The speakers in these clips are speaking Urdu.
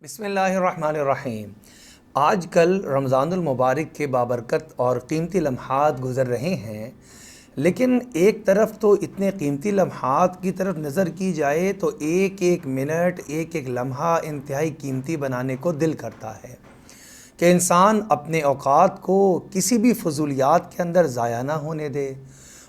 بسم اللہ الرحمن الرحیم۔ آج کل رمضان المبارک کے بابرکت اور قیمتی لمحات گزر رہے ہیں، لیکن ایک طرف تو اتنے قیمتی لمحات کی طرف نظر کی جائے تو ایک ایک منٹ ایک ایک لمحہ انتہائی قیمتی بنانے کو دل کرتا ہے کہ انسان اپنے اوقات کو کسی بھی فضولیات کے اندر ضائع نہ ہونے دے،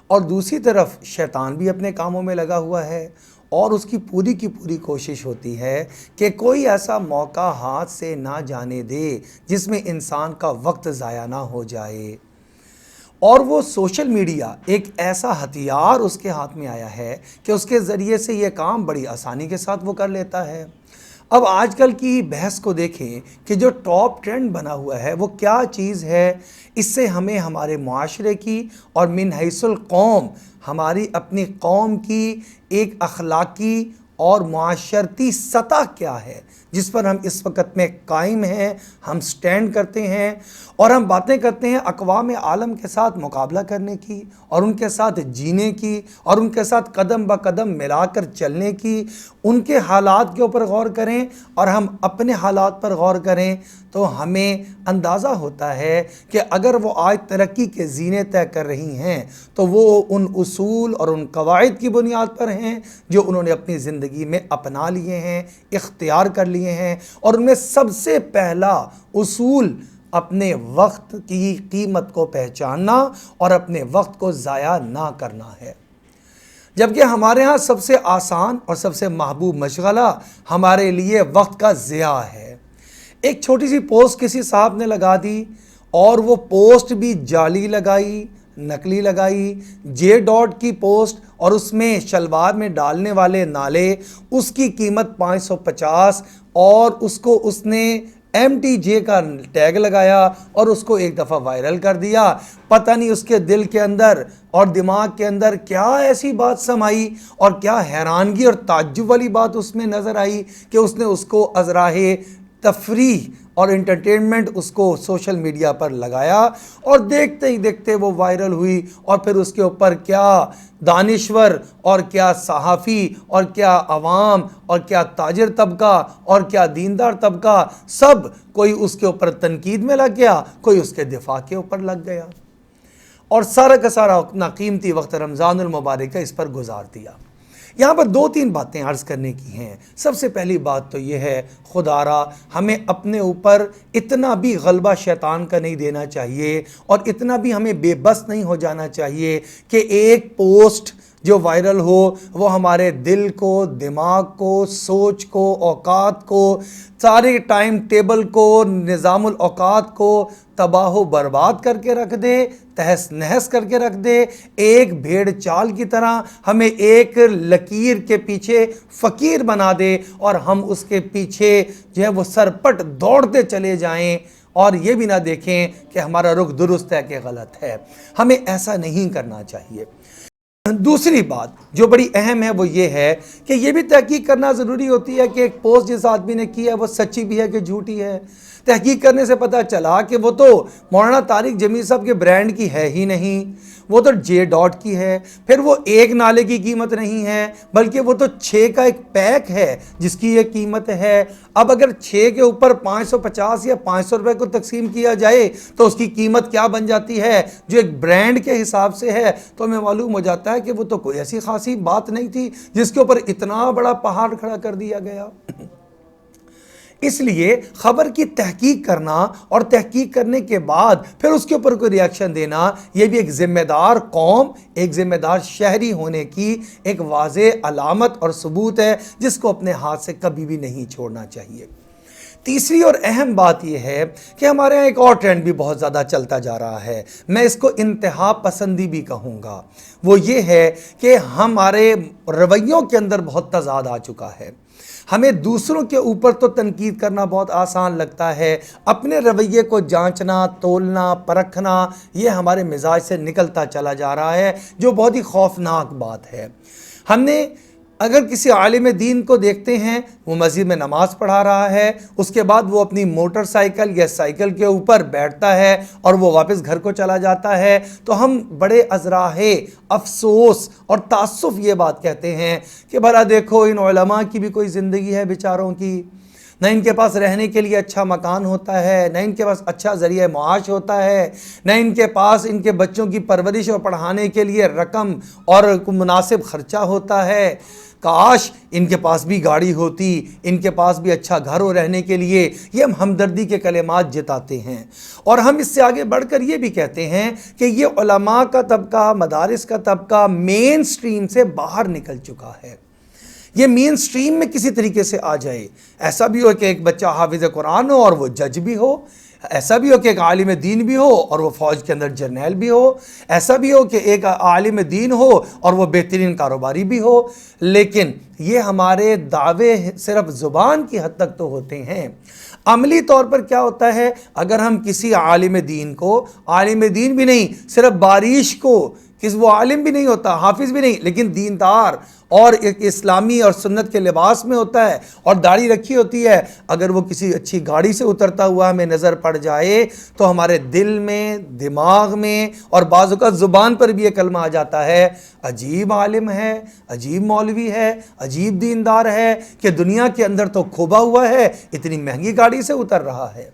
اور دوسری طرف شیطان بھی اپنے کاموں میں لگا ہوا ہے اور اس کی پوری کوشش ہوتی ہے کہ کوئی ایسا موقع ہاتھ سے نہ جانے دے جس میں انسان کا وقت ضائع نہ ہو جائے۔ اور وہ سوشل میڈیا ایک ایسا ہتھیار اس کے ہاتھ میں آیا ہے کہ اس کے ذریعے سے یہ کام بڑی آسانی کے ساتھ وہ کر لیتا ہے۔ اب آج کل کی بحث کو دیکھیں کہ جو ٹاپ ٹرینڈ بنا ہوا ہے وہ کیا چیز ہے، اس سے ہمیں ہمارے معاشرے کی اور من حیث القوم ہماری اپنی قوم کی ایک اخلاقی اور معاشرتی سطح کیا ہے جس پر ہم اس وقت میں قائم ہیں، ہم سٹینڈ کرتے ہیں اور ہم باتیں کرتے ہیں اقوام عالم کے ساتھ مقابلہ کرنے کی اور ان کے ساتھ جینے کی اور ان کے ساتھ قدم بہ قدم ملا کر چلنے کی۔ ان کے حالات کے اوپر غور کریں اور ہم اپنے حالات پر غور کریں تو ہمیں اندازہ ہوتا ہے کہ اگر وہ آج ترقی کے زینے طے کر رہی ہیں تو وہ ان اصول اور ان قواعد کی بنیاد پر ہیں جو انہوں نے اپنی زندگی میں اپنا لیے ہیں، اختیار کر لیے ہیں، اور ان میں سب سے پہلا اصول اپنے وقت کی قیمت کو پہچاننا اور اپنے وقت کو ضائع نہ کرنا ہے۔ جبکہ ہمارے ہاں سب سے آسان اور سب سے محبوب مشغلہ ہمارے لیے وقت کا ضیاع ہے۔ ایک چھوٹی سی پوسٹ کسی صاحب نے لگا دی اور وہ پوسٹ بھی جعلی لگائی، نقلی لگائی، جے ڈاٹ کی پوسٹ، اور اس میں شلوار میں ڈالنے والے نالے اس کی قیمت 550، اور اس نے MTJ کا ٹیگ لگایا اور اس کو ایک دفعہ وائرل کر دیا۔ پتہ نہیں اس کے دل کے اندر اور دماغ کے اندر کیا ایسی بات سمائی اور کیا حیرانگی اور تعجب والی بات اس میں نظر آئی کہ اس نے اس کو از راہ تفریح اور انٹرٹینمنٹ اس کو سوشل میڈیا پر لگایا، اور دیکھتے ہی دیکھتے وہ وائرل ہوئی، اور پھر اس کے اوپر کیا دانشور اور کیا صحافی اور کیا عوام اور کیا تاجر طبقہ اور کیا دیندار طبقہ سب کوئی اس کے اوپر تنقید میں لگ گیا، کوئی اس کے دفاع کے اوپر لگ گیا، اور سارا کا سارا اپنا قیمتی وقت رمضان المبارک کا اس پر گزار دیا۔ یہاں پر دو تین باتیں عرض کرنے کی ہیں۔ سب سے پہلی بات تو یہ ہے، خدا را ہمیں اپنے اوپر اتنا بھی غلبہ شیطان کا نہیں دینا چاہیے اور اتنا بھی ہمیں بے بس نہیں ہو جانا چاہیے کہ ایک پوسٹ جو وائرل ہو وہ ہمارے دل کو، دماغ کو، سوچ کو، اوقات کو، سارے ٹائم ٹیبل کو، نظام الاوقات کو تباہ و برباد کر کے رکھ دے، تہس نہس کر کے رکھ دے۔ ایک بھیڑ چال کی طرح ہمیں ایک لکیر کے پیچھے فقیر بنا دے اور ہم اس کے پیچھے جو ہے وہ سرپٹ دوڑتے چلے جائیں اور یہ بھی نہ دیکھیں کہ ہمارا رخ درست ہے کہ غلط ہے۔ ہمیں ایسا نہیں کرنا چاہیے۔ دوسری بات جو بڑی اہم ہے وہ یہ ہے کہ یہ بھی تحقیق کرنا ضروری ہوتی ہے کہ ایک پوسٹ جس آدمی نے کی ہے وہ سچی بھی ہے کہ جھوٹی ہے۔ تحقیق کرنے سے پتہ چلا کہ وہ تو مولانا طارق جمیل صاحب کے برانڈ کی ہے ہی نہیں، وہ تو جے ڈاٹ کی ہے، پھر وہ ایک نالے کی قیمت نہیں ہے بلکہ وہ تو 6 کا ایک پیک ہے جس کی یہ قیمت ہے۔ اب اگر 6 کے اوپر 550 یا 500 روپے کو تقسیم کیا جائے تو اس کی قیمت کیا بن جاتی ہے جو ایک برانڈ کے حساب سے ہے، تو ہمیں معلوم ہو جاتا ہے کہ وہ تو کوئی ایسی خاصی بات نہیں تھی جس کے اوپر اتنا بڑا پہاڑ کھڑا کر دیا گیا۔ اس لیے خبر کی تحقیق کرنا اور تحقیق کرنے کے بعد پھر اس کے اوپر کوئی ری ایکشن دینا، یہ بھی ایک ذمہ دار قوم، ایک ذمہ دار شہری ہونے کی ایک واضح علامت اور ثبوت ہے جس کو اپنے ہاتھ سے کبھی بھی نہیں چھوڑنا چاہیے۔ تیسری اور اہم بات یہ ہے کہ ہمارے یہاں ایک اور ٹرینڈ بھی بہت زیادہ چلتا جا رہا ہے، میں اس کو انتہا پسندی بھی کہوں گا۔ وہ یہ ہے کہ ہمارے رویوں کے اندر بہت تضاد آ چکا ہے۔ ہمیں دوسروں کے اوپر تو تنقید کرنا بہت آسان لگتا ہے، اپنے رویے کو جانچنا، تولنا، پرکھنا یہ ہمارے مزاج سے نکلتا چلا جا رہا ہے، جو بہت ہی خوفناک بات ہے۔ ہم نے اگر کسی عالم دین کو دیکھتے ہیں وہ مسجد میں نماز پڑھا رہا ہے، اس کے بعد وہ اپنی موٹر سائیکل یا سائیکل کے اوپر بیٹھتا ہے اور وہ واپس گھر کو چلا جاتا ہے، تو ہم بڑے ازراہ افسوس اور تاسف یہ بات کہتے ہیں کہ بھلا دیکھو ان علماء کی بھی کوئی زندگی ہے بیچاروں کی۔ نہ ان کے پاس رہنے کے لیے اچھا مکان ہوتا ہے، نہ ان کے پاس اچھا ذریعہ معاش ہوتا ہے، نہ ان کے پاس ان کے بچوں کی پرورش اور پڑھانے کے لیے رقم اور مناسب خرچہ ہوتا ہے۔ کاش ان کے پاس بھی گاڑی ہوتی، ان کے پاس بھی اچھا گھر ہو رہنے کے لیے۔ یہ ہم ہمدردی کے کلمات جتاتے ہیں، اور ہم اس سے آگے بڑھ کر یہ بھی کہتے ہیں کہ یہ علماء کا طبقہ، مدارس کا طبقہ مین سٹریم سے باہر نکل چکا ہے۔ یہ مین سٹریم میں کسی طریقے سے آ جائے۔ ایسا بھی ہو کہ ایک بچہ حافظ قرآن ہو اور وہ جج بھی ہو، ایسا بھی ہو کہ ایک عالم دین بھی ہو اور وہ فوج کے اندر جرنیل بھی ہو، ایسا بھی ہو کہ ایک عالم دین ہو اور وہ بہترین کاروباری بھی ہو۔ لیکن یہ ہمارے دعوے صرف زبان کی حد تک تو ہوتے ہیں۔ عملی طور پر کیا ہوتا ہے؟ اگر ہم کسی عالم دین کو، عالم دین بھی نہیں، صرف بارش کو، وہ عالم بھی نہیں ہوتا، حافظ بھی نہیں، لیکن دیندار اور ایک اسلامی اور سنت کے لباس میں ہوتا ہے اور داڑھی رکھی ہوتی ہے، اگر وہ کسی اچھی گاڑی سے اترتا ہوا ہمیں نظر پڑ جائے تو ہمارے دل میں، دماغ میں اور بعض اوقات زبان پر بھی یہ کلمہ آ جاتا ہے، عجیب عالم ہے، عجیب مولوی ہے، عجیب دیندار ہے کہ دنیا کے اندر تو کھوبا ہوا ہے، اتنی مہنگی گاڑی سے اتر رہا ہے۔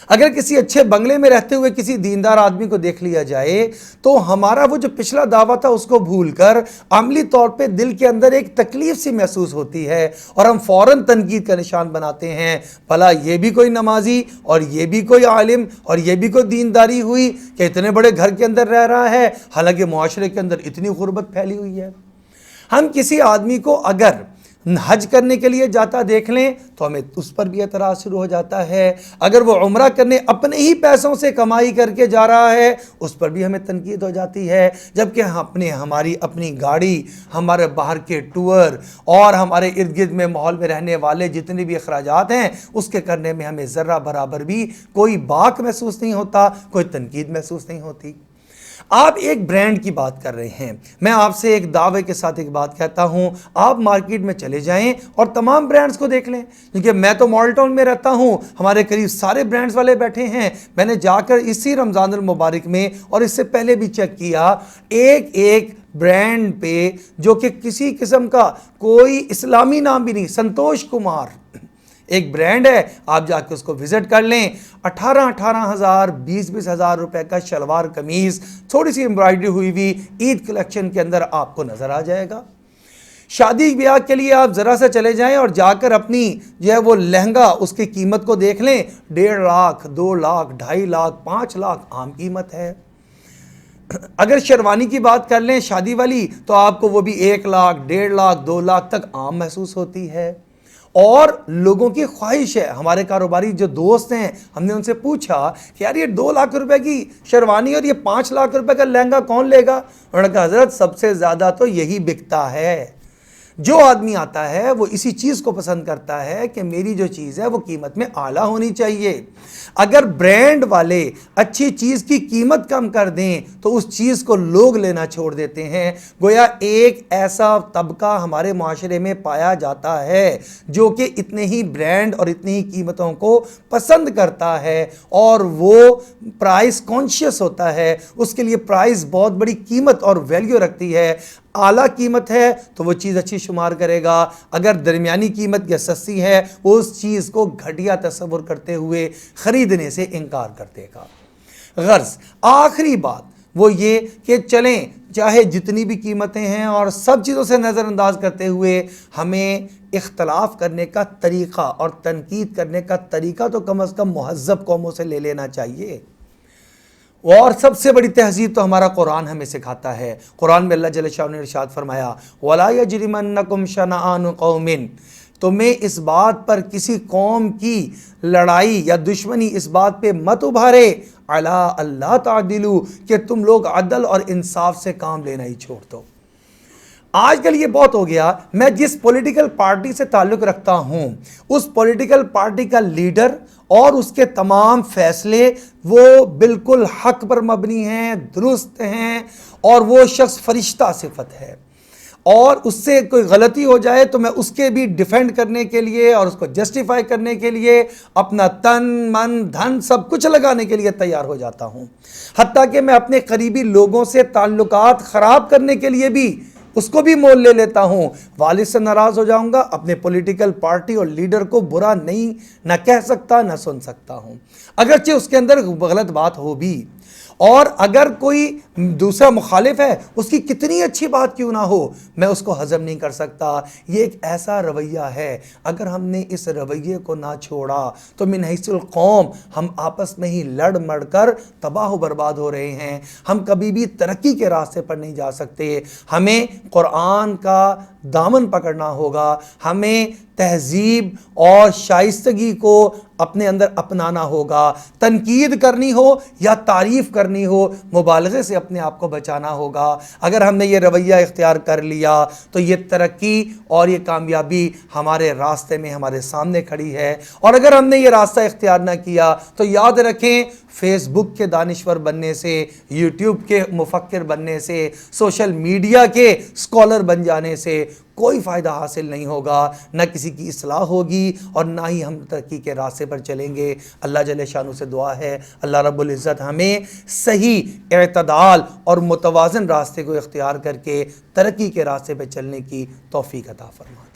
اگر کسی اچھے بنگلے میں رہتے ہوئے کسی دیندار آدمی کو دیکھ لیا جائے تو ہمارا وہ جو پچھلا دعویٰ تھا اس کو بھول کر عملی طور پہ دل کے اندر ایک تکلیف سی محسوس ہوتی ہے اور ہم فوراً تنقید کا نشان بناتے ہیں، بھلا یہ بھی کوئی نمازی اور یہ بھی کوئی عالم اور یہ بھی کوئی دینداری ہوئی کہ اتنے بڑے گھر کے اندر رہ رہا ہے، حالانکہ معاشرے کے اندر اتنی غربت پھیلی ہوئی ہے۔ ہم کسی آدمی کو اگر حج کرنے کے لیے جاتا دیکھ لیں تو ہمیں اس پر بھی اعتراض شروع ہو جاتا ہے، اگر وہ عمرہ کرنے اپنے ہی پیسوں سے کمائی کر کے جا رہا ہے اس پر بھی ہمیں تنقید ہو جاتی ہے، جبکہ ہماری اپنی گاڑی، ہمارے باہر کے ٹور اور ہمارے ارد گرد میں ماحول میں رہنے والے جتنے بھی اخراجات ہیں اس کے کرنے میں ہمیں ذرہ برابر بھی کوئی باک محسوس نہیں ہوتا، کوئی تنقید محسوس نہیں ہوتی۔ آپ ایک برانڈ کی بات کر رہے ہیں، میں آپ سے ایک دعوے کے ساتھ ایک بات کہتا ہوں، آپ مارکیٹ میں چلے جائیں اور تمام برانڈز کو دیکھ لیں، کیونکہ میں تو مال ٹاؤن میں رہتا ہوں، ہمارے قریب سارے برانڈز والے بیٹھے ہیں، میں نے جا کر اسی رمضان المبارک میں اور اس سے پہلے بھی چیک کیا، ایک برانڈ پہ جو کہ کسی قسم کا کوئی اسلامی نام بھی نہیں، سنتوش کمار ایک برانڈ ہے، آپ جا کے اس کو وزٹ کر لیں، 18,000 20,000 روپے کا شلوار قمیض تھوڑی سی امبرائڈری ہوئی ہوئی عید کلیکشن کے اندر آپ کو نظر آ جائے گا۔ شادی بیاہ کے لیے آپ ذرا سا چلے جائیں اور جا کر اپنی جو ہے وہ لہنگا اس کی قیمت کو دیکھ لیں، 1.5 لاکھ 2 لاکھ 2.5 لاکھ 5 لاکھ عام قیمت ہے۔ اگر شیروانی کی بات کر لیں شادی والی تو آپ کو وہ بھی 1 لاکھ 1.5 لاکھ 2 لاکھ تک عام محسوس ہوتی ہے، اور لوگوں کی خواہش ہے، ہمارے کاروباری جو دوست ہیں ہم نے ان سے پوچھا کہ یار یہ 2 لاکھ روپے کی شیروانی اور یہ 5 لاکھ روپے کا لہنگا کون لے گا؟ انہوں نے کہا حضرت سب سے زیادہ تو یہی بکتا ہے، جو آدمی آتا ہے وہ اسی چیز کو پسند کرتا ہے کہ میری جو چیز ہے وہ قیمت میں اعلیٰ ہونی چاہیے۔ اگر برانڈ والے اچھی چیز کی قیمت کم کر دیں تو اس چیز کو لوگ لینا چھوڑ دیتے ہیں، گویا ایک ایسا طبقہ ہمارے معاشرے میں پایا جاتا ہے جو کہ اتنے ہی برانڈ اور اتنی ہی قیمتوں کو پسند کرتا ہے اور وہ پرائس کانشیس ہوتا ہے، اس کے لیے پرائس بہت بڑی قیمت اور ویلیو رکھتی ہے۔ اعلیٰ قیمت ہے تو وہ چیز اچھی شمار کرے گا، اگر درمیانی قیمت یا سستی ہے وہ اس چیز کو گھٹیا تصور کرتے ہوئے خریدنے سے انکار کر دے گا۔ غرض آخری بات وہ یہ کہ چلیں چاہے جتنی بھی قیمتیں ہیں اور سب چیزوں سے نظر انداز کرتے ہوئے ہمیں اختلاف کرنے کا طریقہ اور تنقید کرنے کا طریقہ تو کم از کم مہذب قوموں سے لے لینا چاہیے۔ اور سب سے بڑی تہذیب تو ہمارا قرآن ہمیں سکھاتا ہے۔ قرآن میں اللہ جل شانہ نے ارشاد فرمایا وَلَا يَجْرِمَنَّكُمْ شَنَآنُ قَوْمٍ، تمہیں اس بات پر کسی قوم کی لڑائی یا دشمنی اس بات پہ مت ابھارے عَلَىٰ أَلَّا تَعْدِلُوا کہ تم لوگ عدل اور انصاف سے کام لینا ہی چھوڑ دو۔ آج کل یہ بہت ہو گیا، میں جس پولیٹیکل پارٹی سے تعلق رکھتا ہوں اس پولیٹیکل پارٹی کا لیڈر اور اس کے تمام فیصلے وہ بالکل حق پر مبنی ہیں، درست ہیں، اور وہ شخص فرشتہ صفت ہے، اور اس سے کوئی غلطی ہو جائے تو میں اس کے بھی ڈیفینڈ کرنے کے لیے اور اس کو جسٹیفائی کرنے کے لیے اپنا تن من دھن سب کچھ لگانے کے لیے تیار ہو جاتا ہوں، حتیٰ کہ میں اپنے قریبی لوگوں سے تعلقات خراب کرنے کے لیے بھی اس کو بھی مول لے لیتا ہوں، والد سے ناراض ہو جاؤں گا، اپنے پولیٹیکل پارٹی اور لیڈر کو برا نہیں نہ کہہ سکتا نہ سن سکتا ہوں، اگرچہ اس کے اندر غلط بات ہو بھی۔ اور اگر کوئی دوسرا مخالف ہے، اس کی کتنی اچھی بات کیوں نہ ہو، میں اس کو ہضم نہیں کر سکتا۔ یہ ایک ایسا رویہ ہے، اگر ہم نے اس رویے کو نہ چھوڑا تو من حیث القوم ہم آپس میں ہی لڑ مڑ کر تباہ و برباد ہو رہے ہیں، ہم کبھی بھی ترقی کے راستے پر نہیں جا سکتے۔ ہمیں قرآن کا دامن پکڑنا ہوگا، ہمیں تہذیب اور شائستگی کو اپنے اندر اپنانا ہوگا، تنقید کرنی ہو یا تعریف کرنی ہو، مبالغے سے اپنے آپ کو بچانا ہوگا۔ اگر ہم نے یہ رویہ اختیار کر لیا تو یہ ترقی اور یہ کامیابی ہمارے راستے میں ہمارے سامنے کھڑی ہے، اور اگر ہم نے یہ راستہ اختیار نہ کیا تو یاد رکھیں، فیس بک کے دانشور بننے سے، یوٹیوب کے مفکر بننے سے، سوشل میڈیا کے اسکالر بن جانے سے کوئی فائدہ حاصل نہیں ہوگا، نہ کسی کی اصلاح ہوگی اور نہ ہی ہم ترقی کے راستے پر چلیں گے۔ اللہ جل شانہ سے دعا ہے اللہ رب العزت ہمیں صحیح اعتدال اور متوازن راستے کو اختیار کر کے ترقی کے راستے پہ چلنے کی توفیق عطا فرمائے۔